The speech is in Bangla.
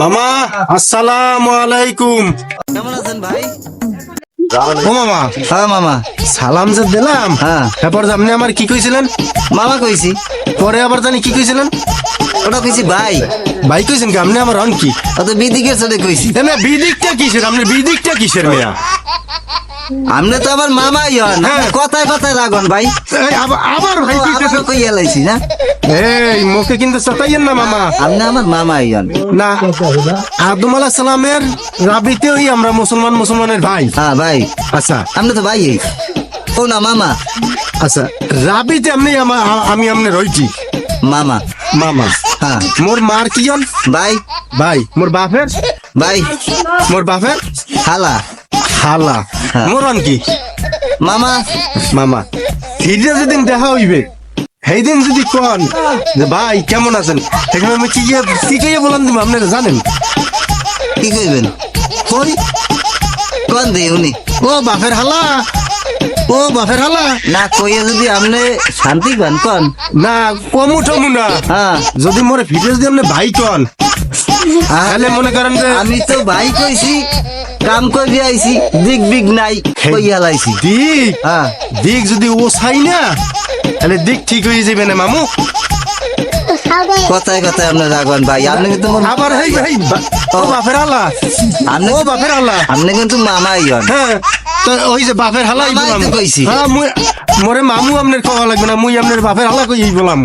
মামা আসসালামু আলাইকুম। কেমন আছেন ভাই? ও মামা, হ্যাঁ মামা। সালাম যে দিলাম, হ্যাঁ। তারপর আপনি আমার কি কইছিলেন? মামা কইছি। পরে আবার জানি কি কইছিলেন? ওটা কইছি ভাই। ভাই কইছেন কি? আপনি আমার হন কি? অত বিদিকের সাথে কইছি। না বিদিকটা কিসের? আপনি বিদিকটা কিসের মেয়া? আপনি তো আবার মামাই হন। হ্যাঁ। কথায় কথায় রাগন ভাই। আবার ভাই কইতেছেন? কই এলাইছি না? এই মুখে কিন্তু চাতাইয়েন না মামা। আপনি আমার মামাই হন। না, আদম আলাইহিস সালামের রাবিতেই আমরা মুসলমানের ভাই। হ্যাঁ ভাই। আচ্ছা আপনি তো ভাই। ও না মামা। আচ্ছা, রাবিতে আমি আমনে রইছি মামা। মামা। হ্যাঁ মোর মার কি হন? ভাই। ভাই। মোর বাপের? ভাই। মোর বাপের হালা। খালা। হ্যাঁ। মোর হন কি? মামা। মামা। হিজে যেদিন দেখা হইবে সেই দিন যদি কন যে ভাই কেমন আছেন, সেখানে আমি কি কইয়া বলান দিব আপনারা জানেন? কি কইবেন? কই কোন দে উনি? ও বাপের হালা, ও বাপের হালা। না কইয়া যদি আপনি শান্তি পান কোন? না কমু টমু না, হ্যাঁ। যদি মোরে ভিডিও যদি আপনি ভাই কন তাহলে মনে করেন যে আমি তো ভাই কইছি, কাম করি আইছি, দিক বিগ নাই কইয়া লাইছি। দিক হ্যাঁ। দিক যদি ও চাই না তাহলে দিক ঠিক হয়ে যাবে না মামু। কথায় কথায় আপনি রাগন ভাই। আপনি কিন্তু আবার হেই ভাই ও বাপের হালা, আপনি ও বাপের হালা। আপনি কিন্তু মামাই হন। হ্যাঁ, তো ওই যে বাপের হালাই মামাই তো বললাম। কইছি। হ্যাঁ, মোরে মামু আপনার কওয়া লাগবে না, মুই আপনার বাপের হালা কই বললাম।